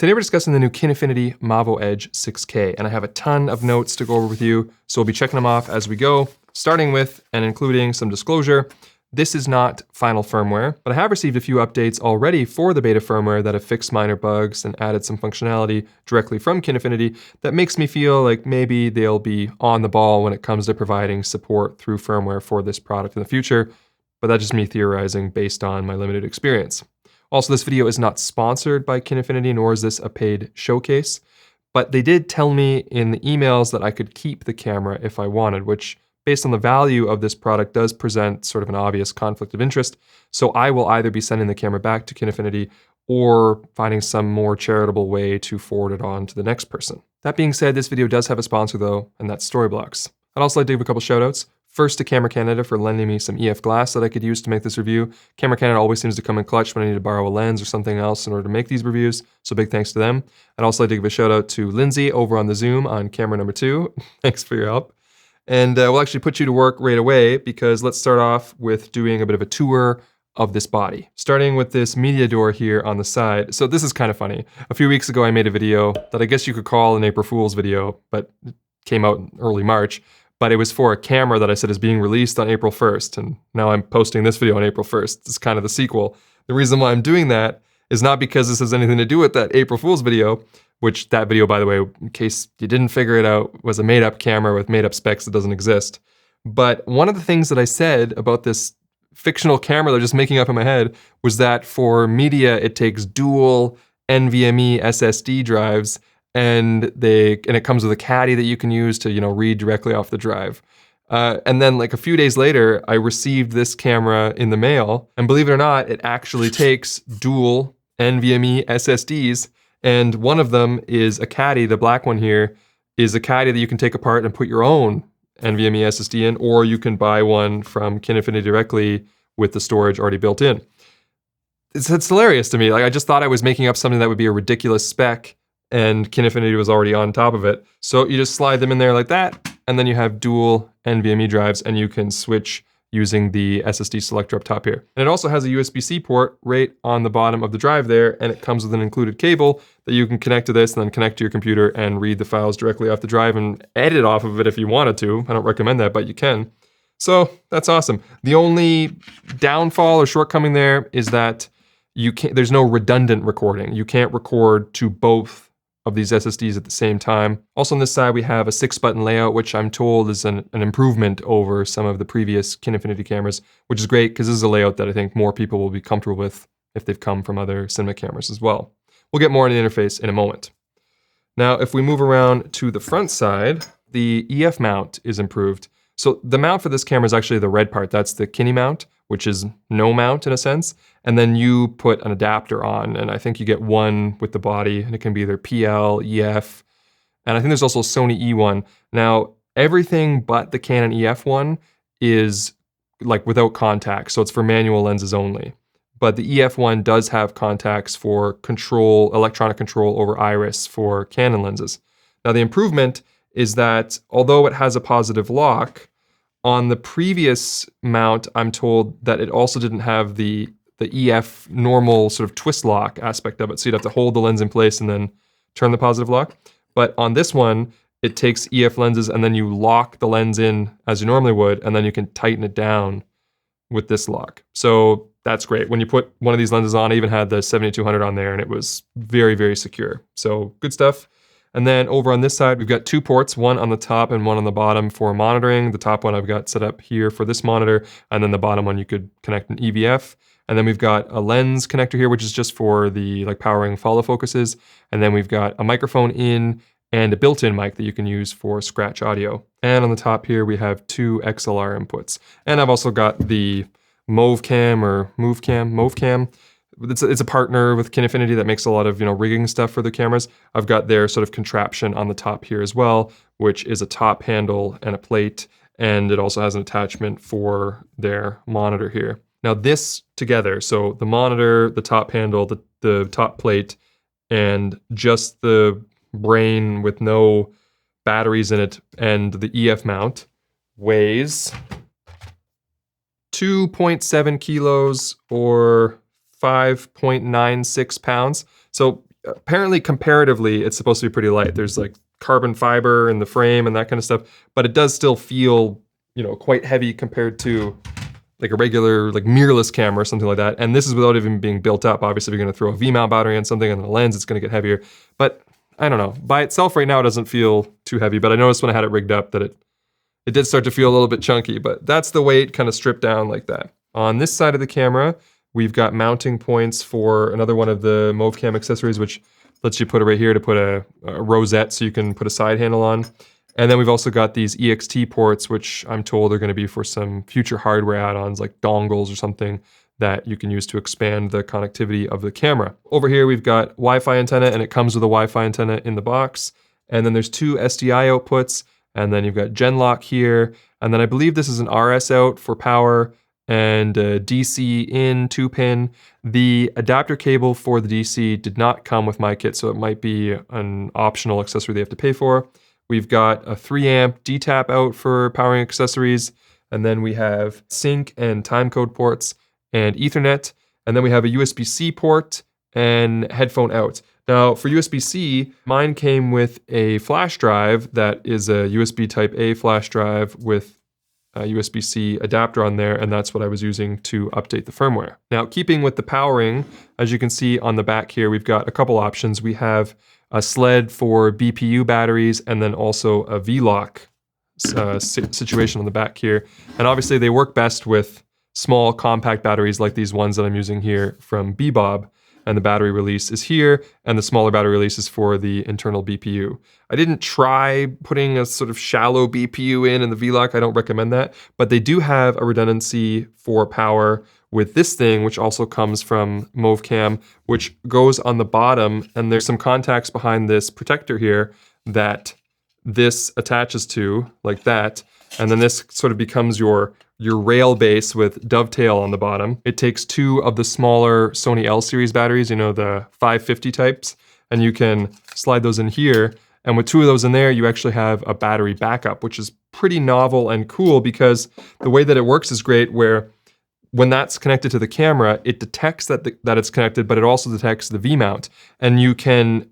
Today we're discussing the new Kinefinity MAVO Edge 6K, and I have a ton of notes to go over with you, so we'll be checking them off as we go, starting with and including some disclosure. This is not final firmware, but I have received a few updates already for the beta firmware that have fixed minor bugs and added some functionality directly from Kinefinity that makes me feel like maybe they'll be on the ball when it comes to providing support through firmware for this product in the future, but that's just me theorizing based on my limited experience. Also, this video is not sponsored by Kinefinity, nor is this a paid showcase, but they did tell me in the emails that I could keep the camera if I wanted, which based on the value of this product does present sort of an obvious conflict of interest. So I will either be sending the camera back to Kinefinity or finding some more charitable way to forward it on to the next person. That being said, this video does have a sponsor though, and that's Storyblocks. I'd also like to give a couple shout outs. First to Camera Canada for lending me some EF glass that I could use to make this review. Camera Canada always seems to come in clutch when I need to borrow a lens or something else in order to make these reviews, so big thanks to them. I'd also like to give a shout out to Lindsay over on the Zoom on camera number 2. Thanks for your help. And we'll actually put you to work right away because let's start off with doing a bit of a tour of this body. Starting with this media door here on the side. So this is kind of funny. A few weeks ago I made a video that I guess you could call an April Fool's video, but it came out in early March. But it was for a camera that I said is being released on April 1st, and now I'm posting this video on April 1st. It's kind of the sequel. The reason why I'm doing that is not because this has anything to do with that April Fool's video, which that video, by the way, in case you didn't figure it out, was a made-up camera with made-up specs that doesn't exist. But one of the things that I said about this fictional camera that I'm just making up in my head was that for media, it takes dual NVMe SSD drives, and it comes with a caddy that you can use to, read directly off the drive. And then like a few days later, I received this camera in the mail, and believe it or not, it actually takes dual NVMe SSDs, and one of them is a caddy. The black one here is a caddy that you can take apart and put your own NVMe SSD in, or you can buy one from Kinefinity directly with the storage already built in. It's hilarious to me. Like I just thought I was making up something that would be a ridiculous spec, and Kinefinity was already on top of it. So you just slide them in there like that, and then you have dual NVMe drives, and you can switch using the SSD selector up top here. And it also has a USB-C port right on the bottom of the drive there, and it comes with an included cable that you can connect to this and then connect to your computer and read the files directly off the drive and edit off of it if you wanted to. I don't recommend that, but you can. So that's awesome. The only downfall or shortcoming there is that there's no redundant recording. You can't record to both of these SSDs at the same time. Also on this side, we have a 6-button layout, which I'm told is an improvement over some of the previous Kinefinity cameras, which is great because this is a layout that I think more people will be comfortable with if they've come from other cinema cameras as well. We'll get more into the interface in a moment. Now, if we move around to the front side, the EF mount is improved. So the mount for this camera is actually the red part. That's the Kine mount, which is no mount in a sense. And then you put an adapter on, and I think you get one with the body, and it can be either PL, EF, and I think there's also a Sony E1. Now, everything but the Canon EF one is like without contacts, so it's for manual lenses only. But the EF one does have contacts for electronic control over iris for Canon lenses. Now, the improvement is that although it has a positive lock, on the previous mount, I'm told that it also didn't have the EF normal sort of twist lock aspect of it. So you'd have to hold the lens in place and then turn the positive lock. But on this one, it takes EF lenses and then you lock the lens in as you normally would, and then you can tighten it down with this lock. So that's great. When you put one of these lenses on, I even had the 7200 on there and it was very, very secure. So good stuff. And then over on this side, we've got 2 ports, one on the top and one on the bottom for monitoring. The top one I've got set up here for this monitor, and then the bottom one you could connect an EVF. And then we've got a lens connector here, which is just for the powering follow focuses. And then we've got a microphone in and a built-in mic that you can use for scratch audio. And on the top here, we have 2 XLR inputs. And I've also got the MAVCam. It's a partner with Kinefinity that makes a lot of rigging stuff for the cameras. I've got their sort of contraption on the top here as well, which is a top handle and a plate, and it also has an attachment for their monitor here. Now this together, so the monitor, the top handle, the top plate, and just the brain with no batteries in it, and the EF mount weighs 2.7 kilos or 5.96 pounds. So apparently comparatively, it's supposed to be pretty light. There's like carbon fiber in the frame and that kind of stuff, but it does still feel, you know, quite heavy compared to like a regular like mirrorless camera or something like that. And this is without even being built up. Obviously, if you're gonna throw a V-mount battery on something and the lens, it's gonna get heavier. But I don't know, by itself right now, it doesn't feel too heavy, but I noticed when I had it rigged up that it did start to feel a little bit chunky, but that's the weight kind of stripped down like that. On this side of the camera, we've got mounting points for another one of the MAVO accessories, which lets you put it right here to put a rosette so you can put a side handle on. And then we've also got these EXT ports, which I'm told are gonna be for some future hardware add-ons like dongles or something that you can use to expand the connectivity of the camera. Over here, we've got Wi-Fi antenna, and it comes with a Wi-Fi antenna in the box. And then there's 2 SDI outputs, and then you've got Genlock here. And then I believe this is an RS out for power and a DC in 2-pin. The adapter cable for the DC did not come with my kit, so it might be an optional accessory they have to pay for. We've got a 3-amp D-tap out for powering accessories, and then we have sync and timecode ports and Ethernet, and then we have a USB-C port and headphone out. Now for USB-C, mine came with a flash drive that is a USB type A flash drive with a USB-C adapter on there, and that's what I was using to update the firmware. Now, keeping with the powering, as you can see on the back here, we've got a couple options. We have a sled for BPU batteries, and then also a V-lock situation on the back here. And obviously they work best with small compact batteries like these ones that I'm using here from Bebob. And the battery release is here, and the smaller battery release is for the internal BPU. I didn't try putting a sort of shallow BPU in the V-lock, I don't recommend that, but they do have a redundancy for power with this thing, which also comes from MAVO, which goes on the bottom, and there's some contacts behind this protector here that this attaches to, like that, and then this sort of becomes your rail base with dovetail on the bottom. It takes 2 of the smaller Sony L series batteries, you know, the 550 types, and you can slide those in here. And with 2 of those in there, you actually have a battery backup, which is pretty novel and cool because the way that it works is great, where when that's connected to the camera, it detects that it's connected, but it also detects the V-mount. And you can,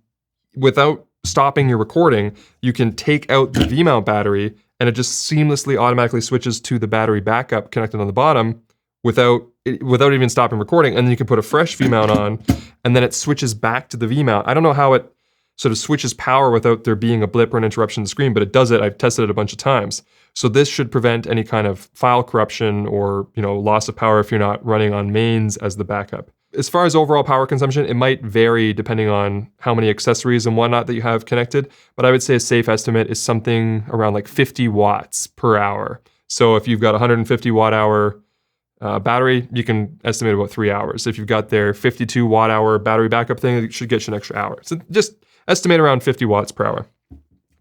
without stopping your recording, you can take out the V-mount battery, and it just seamlessly automatically switches to the battery backup connected on the bottom without even stopping recording. And then you can put a fresh V-mount on, and then it switches back to the V-mount. I don't know how it sort of switches power without there being a blip or an interruption in the screen, but it does it. I've tested it a bunch of times. So this should prevent any kind of file corruption or, you know, loss of power if you're not running on mains as the backup. As far as overall power consumption, it might vary depending on how many accessories and whatnot that you have connected, but I would say a safe estimate is something around like 50 watts per hour. So if you've got a 150 watt hour battery, you can estimate about 3 hours. If you've got their 52 watt hour battery backup thing, it should get you an extra hour. So just estimate around 50 watts per hour.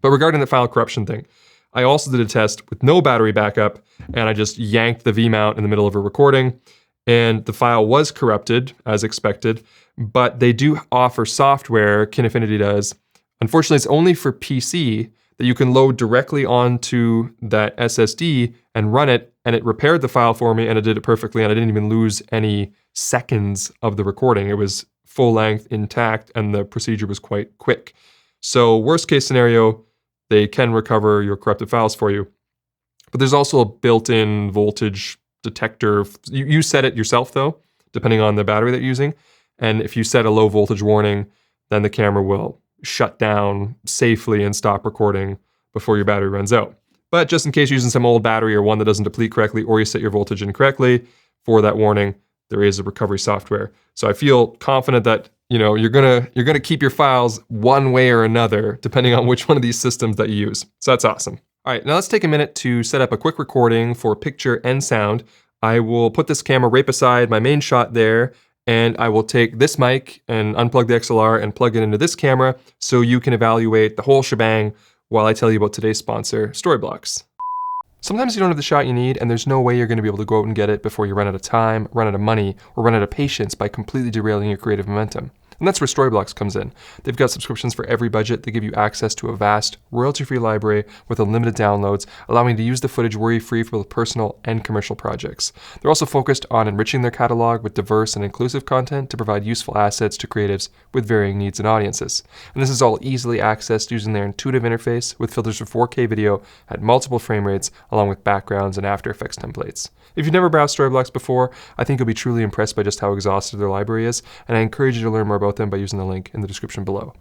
But regarding the file corruption thing, I also did a test with no battery backup, and I just yanked the V-mount in the middle of a recording, and the file was corrupted as expected, but they do offer software, Kinefinity does. Unfortunately, it's only for PC that you can load directly onto that SSD and run it, and it repaired the file for me, and it did it perfectly, and I didn't even lose any seconds of the recording. It was full length, intact, and the procedure was quite quick. So worst case scenario, they can recover your corrupted files for you. But there's also a built-in voltage detector. You set it yourself though, depending on the battery that you're using. And if you set a low voltage warning, then the camera will shut down safely and stop recording before your battery runs out. But just in case you're using some old battery or one that doesn't deplete correctly, or you set your voltage incorrectly for that warning, there is a recovery software. So I feel confident that, you know, you're gonna keep your files one way or another, depending on which one of these systems that you use. So that's awesome. All right, now let's take a minute to set up a quick recording for picture and sound. I will put this camera right beside my main shot there, and I will take this mic and unplug the XLR and plug it into this camera so you can evaluate the whole shebang while I tell you about today's sponsor, Storyblocks. Sometimes you don't have the shot you need, and there's no way you're gonna be able to go out and get it before you run out of time, run out of money, or run out of patience by completely derailing your creative momentum. And that's where Storyblocks comes in. They've got subscriptions for every budget. They give you access to a vast, royalty-free library with unlimited downloads, allowing you to use the footage worry-free for both personal and commercial projects. They're also focused on enriching their catalog with diverse and inclusive content to provide useful assets to creatives with varying needs and audiences. And this is all easily accessed using their intuitive interface with filters for 4K video at multiple frame rates, along with backgrounds and After Effects templates. If you've never browsed Storyblocks before, I think you'll be truly impressed by just how exhaustive their library is, and I encourage you to learn more about them by using the link in the description below.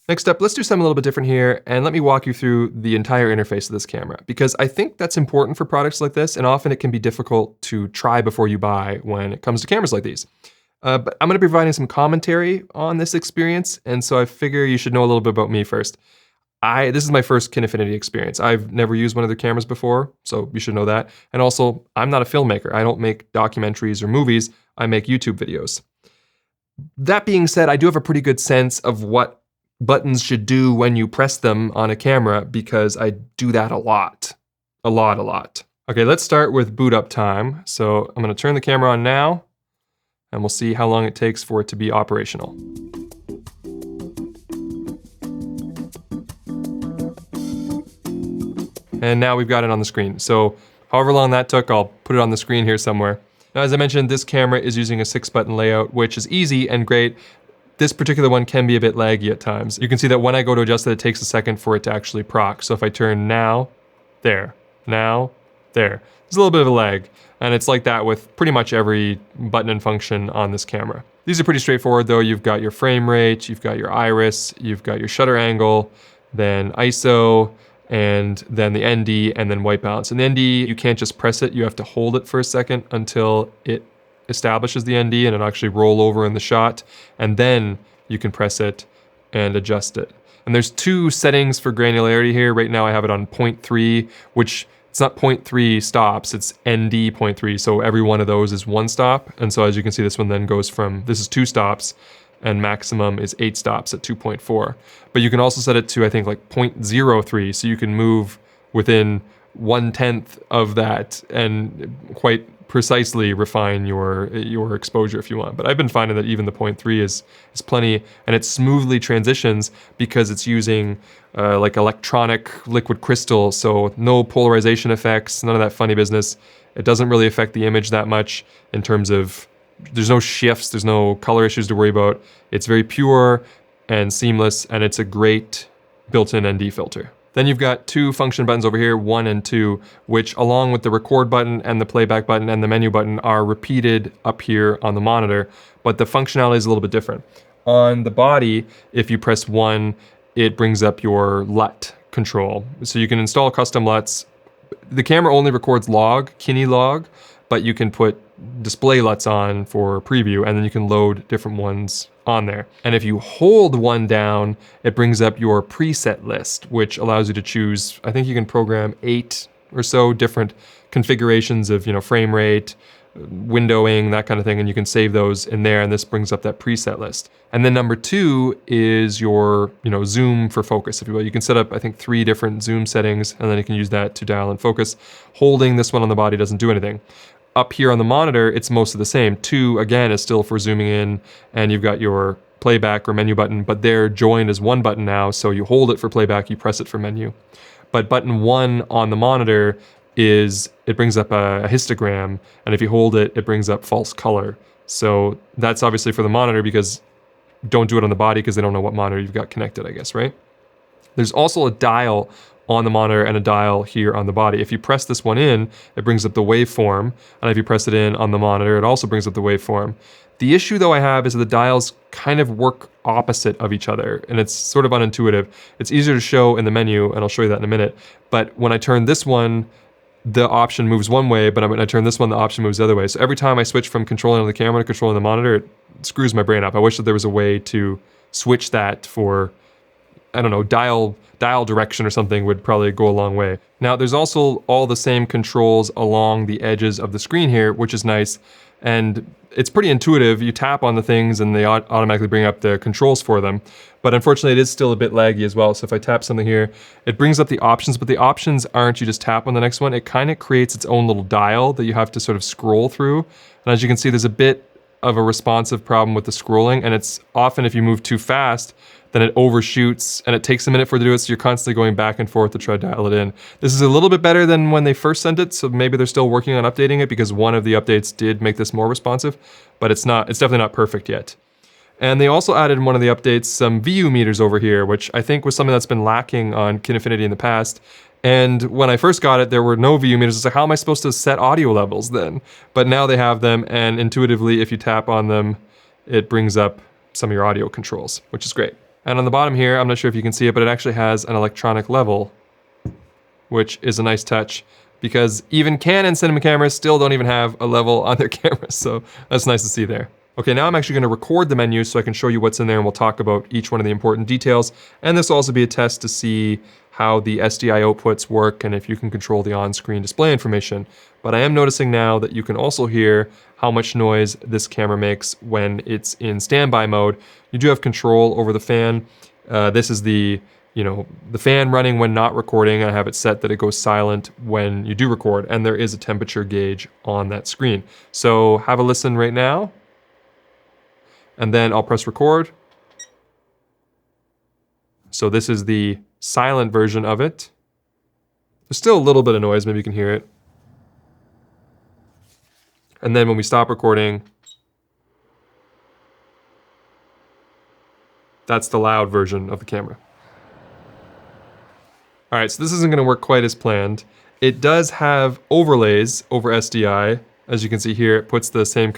Next up, let's do something a little bit different here, and let me walk you through the entire interface of this camera, because I think that's important for products like this, and often it can be difficult to try before you buy when it comes to cameras like these. But I'm gonna be providing some commentary on this experience, and so I figure you should know a little bit about me first. This is my first Kinefinity experience. I've never used one of their cameras before, so you should know that. And also, I'm not a filmmaker. I don't make documentaries or movies, I make YouTube videos. That being said, I do have a pretty good sense of what buttons should do when you press them on a camera, because I do that a lot. A lot. Okay, let's start with boot up time. So I'm gonna turn the camera on now, and we'll see how long it takes for it to be operational. And now we've got it on the screen. So however long that took, I'll put it on the screen here somewhere. Now, as I mentioned, this camera is using a 6-button layout, which is easy and great. This particular one can be a bit laggy at times. You can see that when I go to adjust it takes a second for it to actually proc. So if I turn now, there, now, there. There's a little bit of a lag. And it's like that with pretty much every button and function on this camera. These are pretty straightforward though. You've got your frame rate, you've got your iris, you've got your shutter angle, then ISO, and then the ND, and then white balance. And the ND, you can't just press it, you have to hold it for a second until it establishes the ND and it'll actually roll over in the shot, and then you can press it and adjust it. And there's 2 settings for granularity here. Right now I have it on 0.3, which it's not 0.3 stops, it's ND 0.3, so every one of those is 1 stop. And so as you can see, this one then goes from, this is 2 stops, and maximum is 8 stops at 2.4. But you can also set it to, I think, like 0.03, so you can move within 1/10 of that and quite precisely refine your exposure if you want. But I've been finding that even the 0.3 is plenty, and it smoothly transitions because it's using like electronic liquid crystal, so no polarization effects, none of that funny business. It doesn't really affect the image that much in terms of, there's no shifts, there's no color issues to worry about. It's very pure and seamless, and it's a great built-in ND filter. Then you've got 2 function buttons over here, 1 and 2, which along with the record button and the playback button and the menu button are repeated up here on the monitor, but the functionality is a little bit different. On the body, if you press 1, it brings up your LUT control. So you can install custom LUTs. The camera only records log, Kine log, but you can put display LUTs on for preview, and then you can load different ones on there. And if you hold 1 down, it brings up your preset list, which allows you to choose, I think you can program 8 or so different configurations of, frame rate, windowing, that kind of thing, and you can save those in there, and this brings up that preset list. And then number 2 is your, zoom for focus, if you will. You can set up, I think, 3 different zoom settings, and then you can use that to dial in focus. Holding this one on the body doesn't do anything. Up here on the monitor, it's most of the same. 2, again, is still for zooming in, and you've got your playback or menu button, but they're joined as 1 button now, so you hold it for playback, you press it for menu. But button 1 on the monitor it brings up a histogram, and if you hold it, it brings up false color. So that's obviously for the monitor, because don't do it on the body because they don't know what monitor you've got connected, I guess, right? There's also a dial on the monitor and a dial here on the body. If you press this one in, it brings up the waveform, and if you press it in on the monitor, it also brings up the waveform. The issue though I have is that the dials kind of work opposite of each other, and it's sort of unintuitive. It's easier to show in the menu, and I'll show you that in a minute, but when I turn this one, the option moves one way, but when I turn this one, the option moves the other way. So every time I switch from controlling the camera to controlling the monitor, it screws my brain up. I wish that there was a way to switch that for, I don't know, dial direction or something would probably go a long way. Now, there's also all the same controls along the edges of the screen here, which is nice. And it's pretty intuitive. You tap on the things and they automatically bring up the controls for them. But unfortunately, it is still a bit laggy as well. So if I tap something here, it brings up the options, but the options aren't you just tap on the next one. It kind of creates its own little dial that you have to sort of scroll through. And as you can see, there's a bit of a responsive problem with the scrolling, and it's often if you move too fast, then it overshoots and it takes a minute for it to do it, so you're constantly going back and forth to try to dial it in. This is a little bit better than when they first sent it, so maybe they're still working on updating it because one of the updates did make this more responsive, but it's definitely not perfect yet. And they also added in one of the updates some VU meters over here, which I think was something that's been lacking on Kinefinity in the past. And when I first got it, there were no VU meters. It's like, how am I supposed to set audio levels then? But now they have them, and intuitively, if you tap on them, it brings up some of your audio controls, which is great. And on the bottom here, I'm not sure if you can see it, but it actually has an electronic level, which is a nice touch, because even Canon cinema cameras still don't even have a level on their cameras, so that's nice to see there. Okay, now I'm actually gonna record the menu so I can show you what's in there, and we'll talk about each one of the important details. And this will also be a test to see how the SDI outputs work and if you can control the on-screen display information. But I am noticing now that you can also hear how much noise this camera makes when it's in standby mode. You do have control over the fan. This is the fan running when not recording. I have it set that it goes silent when you do record, and there is a temperature gauge on that screen. So have a listen right now. And then I'll press record. So this is the silent version of it. There's still a little bit of noise, maybe you can hear it. And then when we stop recording, that's the loud version of the camera. All right, so this isn't gonna work quite as planned. It does have overlays over SDI. As you can see here, it puts the same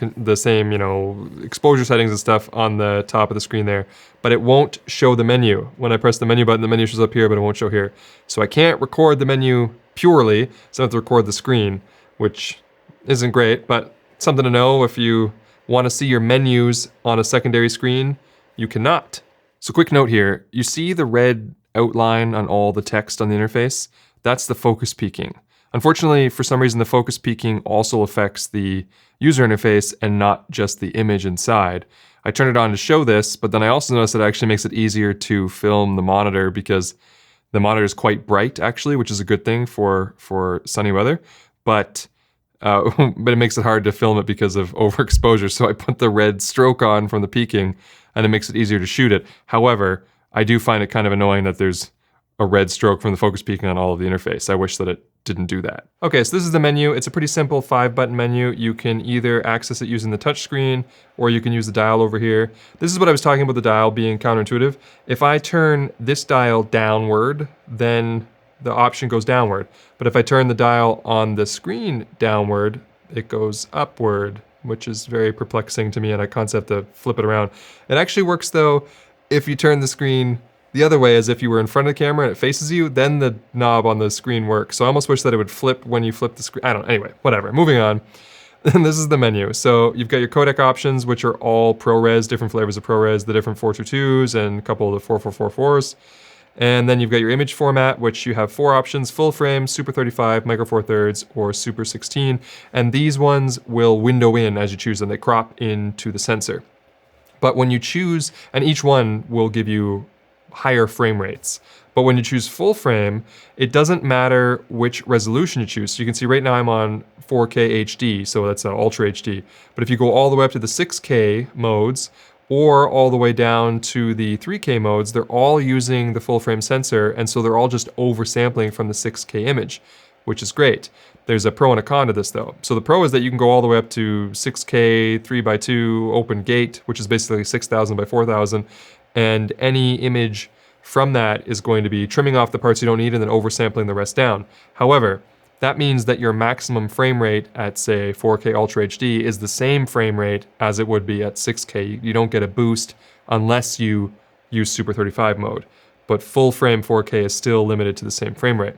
exposure settings and stuff on the top of the screen there, but it won't show the menu. When I press the menu button, the menu shows up here, but it won't show here. So I can't record the menu purely, so I have to record the screen, which isn't great, but something to know if you want to see your menus on a secondary screen, you cannot. So quick note here, you see the red outline on all the text on the interface? That's the focus peaking. Unfortunately, for some reason, the focus peaking also affects the user interface and not just the image inside. I turned it on to show this, but then I also noticed that it actually makes it easier to film the monitor because the monitor is quite bright, actually, which is a good thing for sunny weather, but it makes it hard to film it because of overexposure. So I put the red stroke on from the peaking, and it makes it easier to shoot it. However, I do find it kind of annoying that there's a red stroke from the focus peaking on all of the interface. I wish that it didn't do that. Okay, so this is the menu. It's a pretty simple 5-button menu. You can either access it using the touch screen, or you can use the dial over here. This is what I was talking about the dial being counterintuitive. If I turn this dial downward, then the option goes downward. But if I turn the dial on the screen downward, it goes upward, which is very perplexing to me, and I concept to flip it around. It actually works though if you turn the screen the other way, as if you were in front of the camera and it faces you, then the knob on the screen works. So I almost wish that it would flip when you flip the screen. I don't know, anyway, whatever, moving on. And this is the menu. So you've got your codec options, which are all ProRes, different flavors of ProRes, the different 422s and a couple of the 4444s. And then you've got your image format, which you have 4 options: full frame, Super 35, Micro Four Thirds, or Super 16. And these ones will window in as you choose them. They crop into the sensor. But when you choose, and each one will give you higher frame rates. But when you choose full frame, it doesn't matter which resolution you choose. So you can see right now I'm on 4K HD, so that's Ultra HD. But if you go all the way up to the 6K modes, or all the way down to the 3K modes, they're all using the full frame sensor, and so they're all just oversampling from the 6K image, which is great. There's a pro and a con to this though. So the pro is that you can go all the way up to 6K, 3x2, open gate, which is basically 6,000 by 4,000, and any image from that is going to be trimming off the parts you don't need and then oversampling the rest down. However, that means that your maximum frame rate at, say, 4K Ultra HD is the same frame rate as it would be at 6K. You don't get a boost unless you use Super 35 mode. But full frame 4K is still limited to the same frame rate.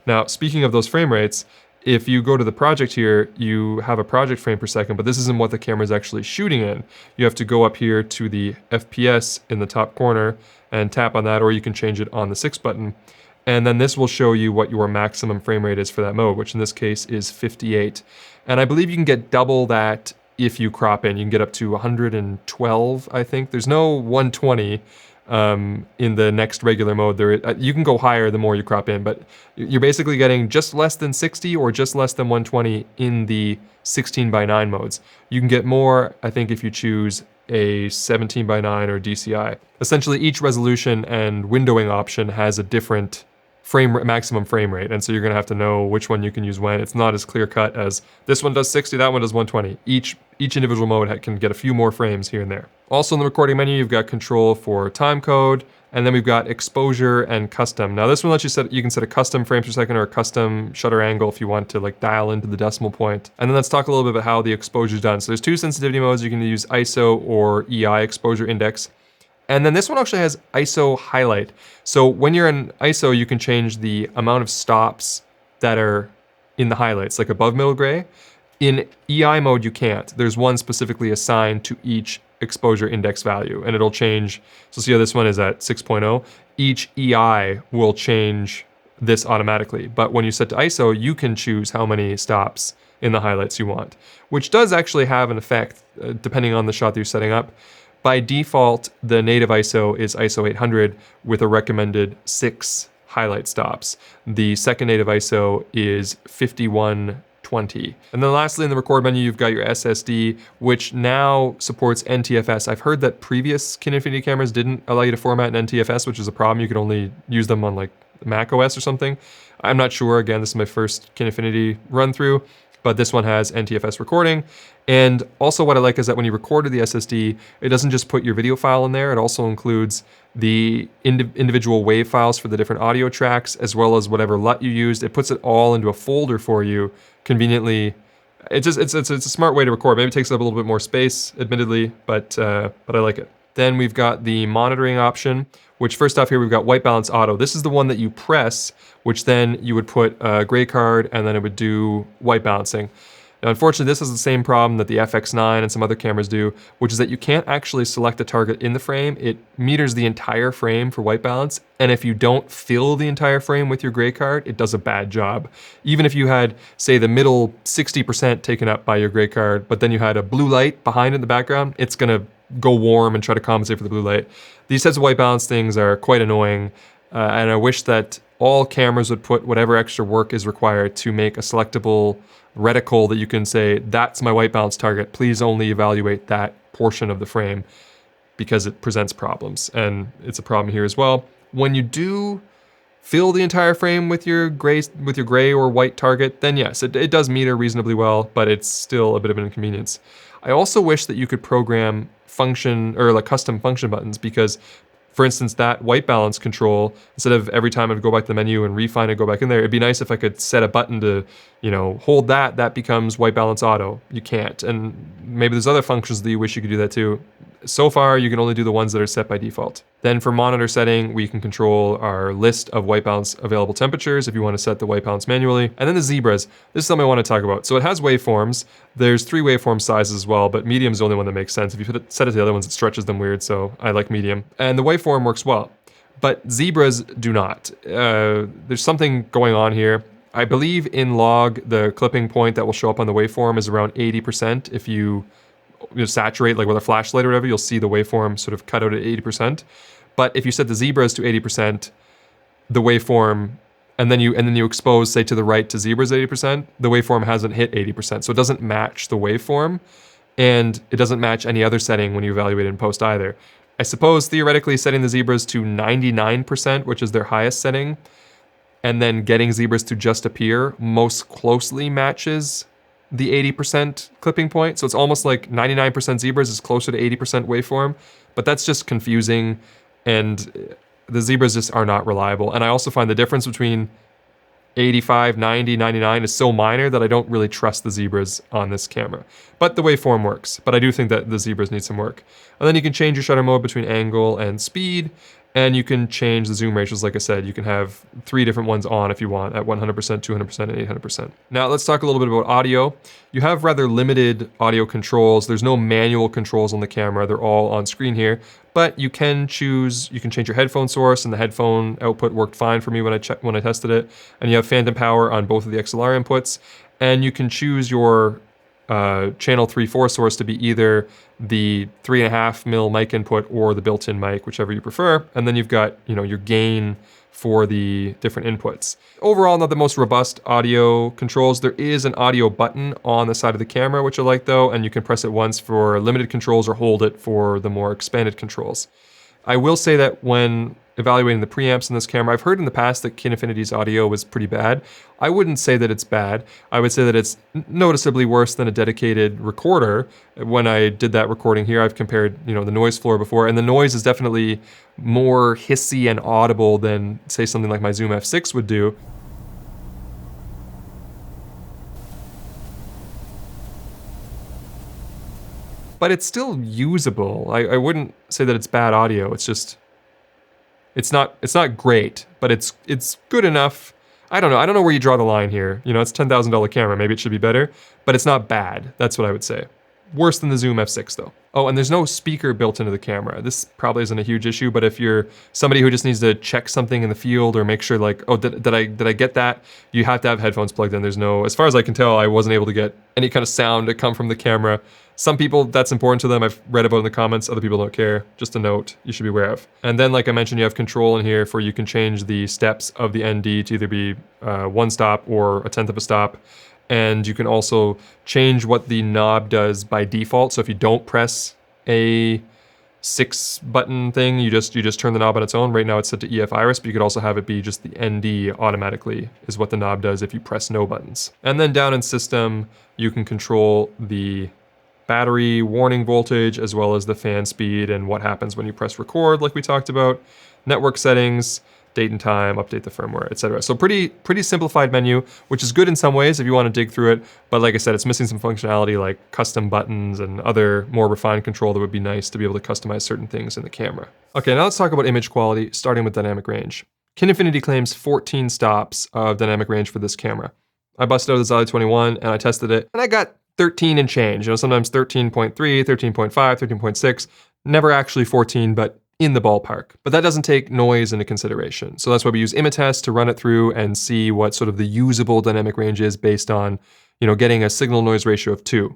Now, speaking of those frame rates, if you go to the project here, you have a project frame per second, but this isn't what the camera is actually shooting in. You have to go up here to the FPS in the top corner and tap on that, or you can change it on the 6 button. And then this will show you what your maximum frame rate is for that mode, which in this case is 58. And I believe you can get double that if you crop in. You can get up to 112, I think. There's no 120. in the next regular mode. You can go higher the more you crop in, but you're basically getting just less than 60 or just less than 120 in the 16:9 modes. You can get more, I think, if you choose a 17:9 or DCI. Essentially, each resolution and windowing option has a different maximum frame rate, and so you're gonna have to know which one you can use when. It's not as clear cut as this one does 60, that one does 120. Each individual mode can get a few more frames here and there. Also in the recording menu, you've got control for time code, and then we've got exposure and custom. Now this one lets you can set a custom frames per second or a custom shutter angle if you want to like dial into the decimal point. And then let's talk a little bit about how the exposure is done. So there's two sensitivity modes. You can use ISO or EI, exposure index. And then this one actually has ISO highlight. So when you're in ISO, you can change the amount of stops that are in the highlights, like above middle gray. In EI mode, you can't. There's one specifically assigned to each exposure index value, and it'll change. So see how this one is at 6.0? Each EI will change this automatically. But when you set to ISO, you can choose how many stops in the highlights you want, which does actually have an effect depending on the shot that you're setting up. By default, the native ISO is ISO 800 with a recommended 6 highlight stops. The second native ISO is 5120. And then lastly, in the record menu, you've got your SSD, which now supports NTFS. I've heard that previous Kinefinity cameras didn't allow you to format in NTFS, which is a problem. You could only use them on like Mac OS or something. I'm not sure. Again, this is my first Kinefinity run through, but this one has NTFS recording. And also what I like is that when you record to the SSD, it doesn't just put your video file in there, it also includes the individual WAV files for the different audio tracks, as well as whatever LUT you used. It puts it all into a folder for you conveniently. It's a smart way to record. Maybe it takes up a little bit more space, admittedly, but I like it. Then we've got the monitoring option, which first off here, we've got white balance auto. This is the one that you press, which then you would put a gray card and then it would do white balancing. Now, unfortunately, this is the same problem that the FX9 and some other cameras do, which is that you can't actually select a target in the frame. It meters the entire frame for white balance, and if you don't fill the entire frame with your gray card, it does a bad job. Even if you had, say, the middle 60% taken up by your gray card, but then you had a blue light behind in the background, it's gonna go warm and try to compensate for the blue light. These types of white balance things are quite annoying, and I wish that all cameras would put whatever extra work is required to make a selectable reticle that you can say, that's my white balance target, please only evaluate that portion of the frame, because it presents problems, and it's a problem here as well. When you do fill the entire frame with your gray or white target, then yes, it does meter reasonably well, but it's still a bit of an inconvenience. I also wish that you could program function or like custom function buttons, because for instance, that white balance control, instead of every time I'd go back to the menu and refine it, go back in there, it'd be nice if I could set a button to, hold that becomes white balance auto. You can't, and maybe there's other functions that you wish you could do that too. So far, you can only do the ones that are set by default. Then for monitor setting, we can control our list of white balance available temperatures if you want to set the white balance manually. And then the zebras, this is something I want to talk about. So it has waveforms. There's 3 waveform sizes as well, but medium is the only one that makes sense. If you set it to the other ones, it stretches them weird, so I like medium. And the waveform works well, but zebras do not. There's something going on here. I believe in log, the clipping point that will show up on the waveform is around 80%. If you saturate like with a flashlight or whatever, you'll see the waveform sort of cut out at 80%. But if you set the zebras to 80%, the waveform, and then you expose, say, to the right to zebras 80%, the waveform hasn't hit 80%. So it doesn't match the waveform, and it doesn't match any other setting when you evaluate it in post either. I suppose theoretically setting the zebras to 99%, which is their highest setting, and then getting zebras to just appear most closely matches the 80% clipping point. So it's almost like 99% zebras is closer to 80% waveform, but that's just confusing, and the zebras just are not reliable. And I also find the difference between 85, 90, 99 is so minor that I don't really trust the zebras on this camera. But the waveform works, but I do think that the zebras need some work. And then you can change your shutter mode between angle and speed, and you can change the zoom ratios. Like I said, you can have 3 different ones on if you want, at 100%, 200%, and 800%. Now let's talk a little bit about audio. You have rather limited audio controls. There's no manual controls on the camera. They're all on screen here, but you can change your headphone source, and the headphone output worked fine for me when I tested it. And you have phantom power on both of the XLR inputs, and you can choose your channel 3.4 source to be either the 3.5 mm mic input or the built-in mic, whichever you prefer. And then you've got, your gain for the different inputs. Overall, not the most robust audio controls. There is an audio button on the side of the camera, which I like though, and you can press it once for limited controls or hold it for the more expanded controls. I will say that when evaluating the preamps in this camera, I've heard in the past that Kinefinity's audio was pretty bad. I wouldn't say that it's bad. I would say that it's noticeably worse than a dedicated recorder. When I did that recording here, I've compared, the noise floor before, and the noise is definitely more hissy and audible than, say, something like my Zoom F6 would do. But it's still usable. I wouldn't say that it's bad audio. It's just, it's not great, but it's good enough. I don't know where you draw the line here. It's a $10,000 camera. Maybe it should be better, but it's not bad. That's what I would say. Worse than the Zoom F6 though. Oh, and there's no speaker built into the camera. This probably isn't a huge issue, but if you're somebody who just needs to check something in the field or make sure like, oh, did I get that? You have to have headphones plugged in. There's no, as far as I can tell, I wasn't able to get any kind of sound to come from the camera. Some people, that's important to them. I've read about it in the comments. Other people don't care. Just a note you should be aware of. And then, like I mentioned, you have control in here for you can change the steps of the ND to either be 1 stop or 1/10 of a stop. And you can also change what the knob does by default. So if you don't press a 6-button thing, you just turn the knob on its own. Right now it's set to EF Iris, but you could also have it be just the ND automatically is what the knob does if you press no buttons. And then down in system, you can control the battery warning voltage, as well as the fan speed and what happens when you press record, like we talked about, network settings, date and time, update the firmware, etc. So pretty simplified menu, which is good in some ways if you want to dig through it. But like I said, it's missing some functionality like custom buttons and other more refined control that would be nice to be able to customize certain things in the camera. Okay, now let's talk about image quality, starting with dynamic range. Kinefinity claims 14 stops of dynamic range for this camera. I busted out the Xali 21 and I tested it, and I got 13 and change, sometimes 13.3, 13.5, 13.6, never actually 14, but in the ballpark. But that doesn't take noise into consideration. So that's why we use Imatest to run it through and see what sort of the usable dynamic range is based on, getting a signal noise ratio of 2.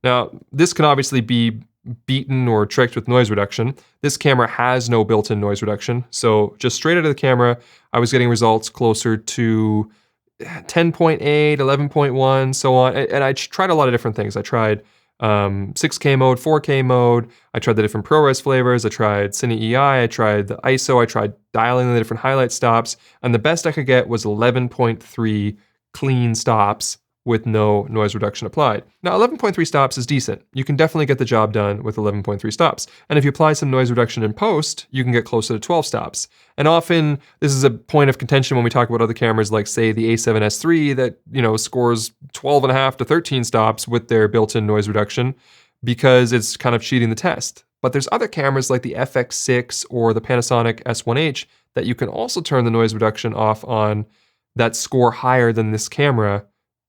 Now, this can obviously be beaten or tricked with noise reduction. This camera has no built-in noise reduction. So just straight out of the camera, I was getting results closer to 10.8, 11.1, so on. And I tried a lot of different things. I tried 6K mode, 4K mode. I tried the different ProRes flavors. I tried Cine EI. I tried the ISO. I tried dialing the different highlight stops. And the best I could get was 11.3 clean stops with no noise reduction applied. Now, 11.3 stops is decent. You can definitely get the job done with 11.3 stops. And if you apply some noise reduction in post, you can get closer to 12 stops. And often, this is a point of contention when we talk about other cameras like, say, the A7S III that, scores 12.5 to 13 stops with their built-in noise reduction because it's kind of cheating the test. But there's other cameras like the FX6 or the Panasonic S1H that you can also turn the noise reduction off on that score higher than this camera,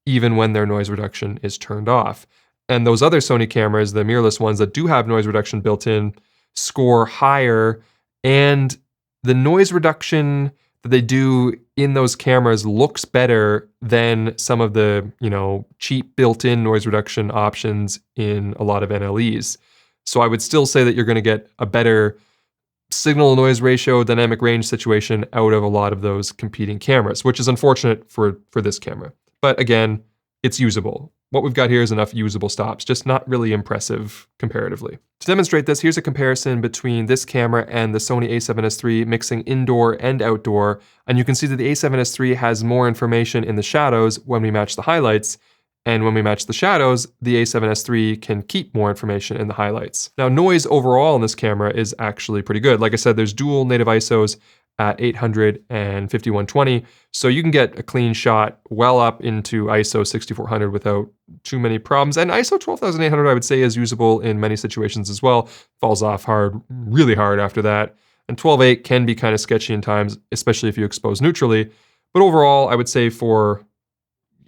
even when their noise reduction is turned off. And those other Sony cameras, the mirrorless ones that do have noise reduction built in, score higher, and the noise reduction that they do in those cameras looks better than some of the, cheap built-in noise reduction options in a lot of NLEs. So I would still say that you're going to get a better signal noise ratio, dynamic range situation out of a lot of those competing cameras, which is unfortunate for this camera. But again, it's usable. What we've got here is enough usable stops, just not really impressive comparatively. To demonstrate this, here's a comparison between this camera and the Sony a7S III mixing indoor and outdoor. And you can see that the a7S III has more information in the shadows when we match the highlights. And when we match the shadows, the a7S III can keep more information in the highlights. Now, noise overall in this camera is actually pretty good. Like I said, there's dual native ISOs at 800 and 5120. So you can get a clean shot well up into ISO 6400 without too many problems. And ISO 12800, I would say, is usable in many situations as well. Falls off hard, really hard after that. And 12.8 can be kind of sketchy in times, especially if you expose neutrally. But overall, I would say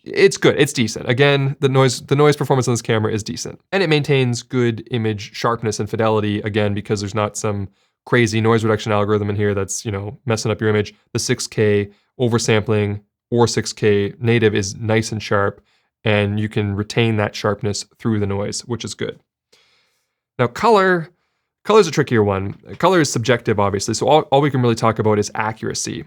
it's good, it's decent. Again, the noise performance on this camera is decent. And it maintains good image sharpness and fidelity, again, because there's not some crazy noise reduction algorithm in here that's, messing up your image. The 6K oversampling or 6K native is nice and sharp, and you can retain that sharpness through the noise, which is good. Now, color is a trickier one. Color is subjective, obviously, so all we can really talk about is accuracy.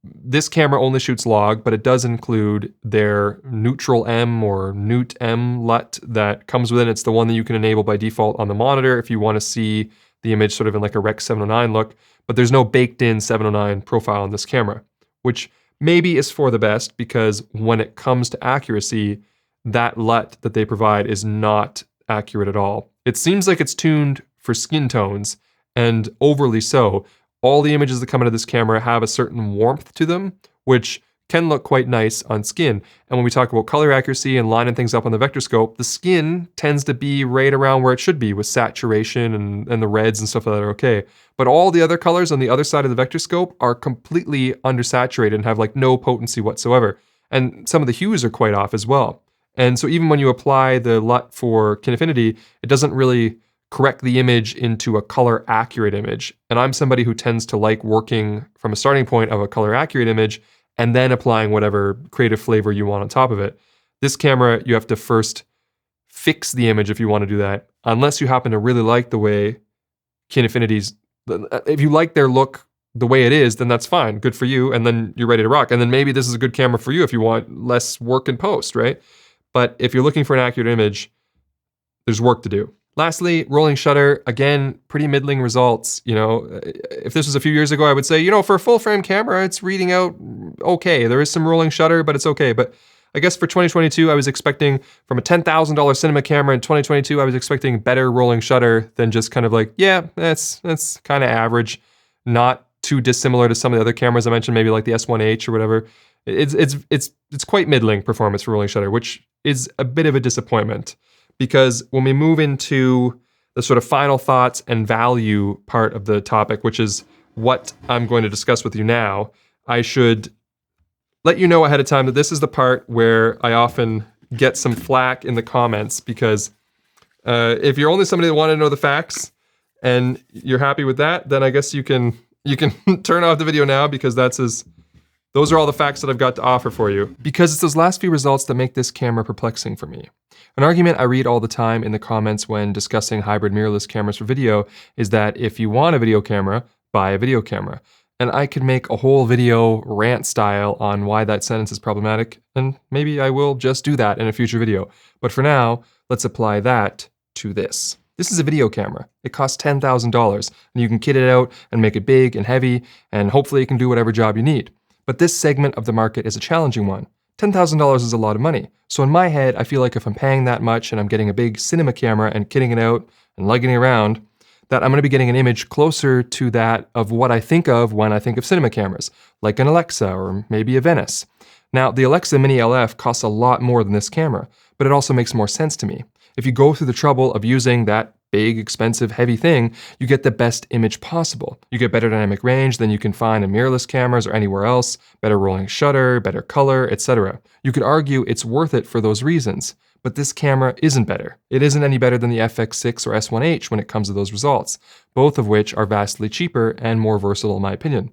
This camera only shoots log, but it does include their neutral M or Neut M LUT that comes with it. It's the one that you can enable by default on the monitor if you want to see the image sort of in like a Rec 709 look, but there's no baked in 709 profile on this camera, which maybe is for the best because when it comes to accuracy, that LUT that they provide is not accurate at all. It seems like it's tuned for skin tones, and overly so. All the images that come out of this camera have a certain warmth to them, which can look quite nice on skin. And when we talk about color accuracy and lining things up on the vector scope, the skin tends to be right around where it should be with saturation and the reds and stuff that are okay. But all the other colors on the other side of the vector scope are completely undersaturated and have like no potency whatsoever. And some of the hues are quite off as well. And so even when you apply the LUT for Kinefinity, it doesn't really correct the image into a color accurate image. And I'm somebody who tends to like working from a starting point of a color accurate image and then applying whatever creative flavor you want on top of it. This camera, you have to first fix the image if you want to do that, unless you happen to really like the way Kinefinity's, if you like their look the way it is, then that's fine, good for you, and then you're ready to rock. And then maybe this is a good camera for you if you want less work in post, right? But if you're looking for an accurate image, there's work to do. Lastly, rolling shutter, again, pretty middling results. You know, if this was a few years ago, I would say, you know, for a full frame camera, it's reading out okay. There is some rolling shutter, but it's okay. But I guess for 2022, I was expecting from a $10,000 cinema camera in 2022, I was expecting better rolling shutter than just kind of like, yeah, that's kind of average, not too dissimilar to some of the other cameras I mentioned, maybe like the S1H or whatever. It's quite middling performance for rolling shutter, which is a bit of a disappointment. Because when we move into the sort of final thoughts and value part of the topic, which is what I'm going to discuss with you now, I should let you know ahead of time that this is the part where I often get some flack in the comments, because if you're only somebody that wanted to know the facts and you're happy with that, then I guess you can turn off the video now, because those are all the facts that I've got to offer for you. Because it's those last few results that make this camera perplexing for me. An argument I read all the time in the comments when discussing hybrid mirrorless cameras for video is that if you want a video camera, buy a video camera. And I could make a whole video rant style on why that sentence is problematic, and maybe I will just do that in a future video. But for now, let's apply that to this. This is a video camera. It costs $10,000, and you can kit it out and make it big and heavy, and hopefully it can do whatever job you need. But this segment of the market is a challenging one. $10,000 is a lot of money. So in my head, I feel like if I'm paying that much and I'm getting a big cinema camera and kitting it out and lugging it around, that I'm going to be getting an image closer to that of what I think of when I think of cinema cameras, like an Alexa or maybe a Venice. Now, the Alexa Mini LF costs a lot more than this camera, but it also makes more sense to me. If you go through the trouble of using that big, expensive, heavy thing, you get the best image possible. You get better dynamic range than you can find in mirrorless cameras or anywhere else, better rolling shutter, better color, etc. You could argue it's worth it for those reasons, but this camera isn't better. It isn't any better than the FX6 or S1H when it comes to those results, both of which are vastly cheaper and more versatile in my opinion.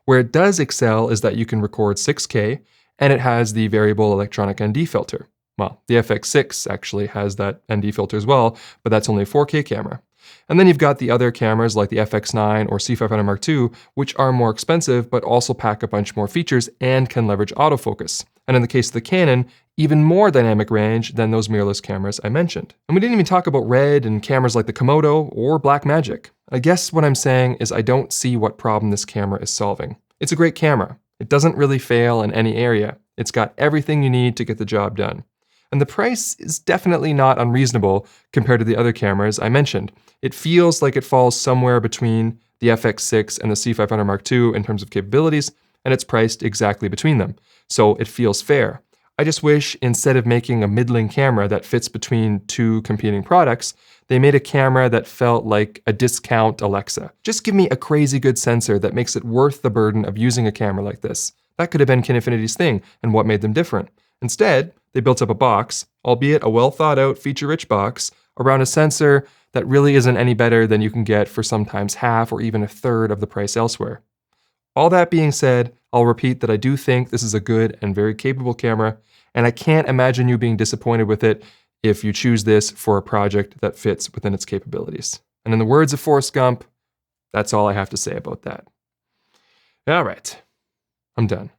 Where it does excel is that you can record 6K, and it has the variable electronic ND filter. Well, the FX6 actually has that ND filter as well, but that's only a 4K camera. And then you've got the other cameras like the FX9 or C500 Mark II, which are more expensive, but also pack a bunch more features and can leverage autofocus. And in the case of the Canon, even more dynamic range than those mirrorless cameras I mentioned. And we didn't even talk about RED and cameras like the Komodo or Blackmagic. I guess what I'm saying is I don't see what problem this camera is solving. It's a great camera. It doesn't really fail in any area. It's got everything you need to get the job done. And the price is definitely not unreasonable compared to the other cameras I mentioned. It feels like it falls somewhere between the FX6 and the C500 Mark II in terms of capabilities, and it's priced exactly between them. So it feels fair. I just wish instead of making a middling camera that fits between two competing products, they made a camera that felt like a discount Alexa. Just give me a crazy good sensor that makes it worth the burden of using a camera like this. That could have been Kinefinity's thing and what made them different. Instead, they built up a box, albeit a well-thought-out, feature-rich box, around a sensor that really isn't any better than you can get for sometimes half or even a third of the price elsewhere. All that being said, I'll repeat that I do think this is a good and very capable camera, and I can't imagine you being disappointed with it if you choose this for a project that fits within its capabilities. And in the words of Forrest Gump, that's all I have to say about that. All right, I'm done.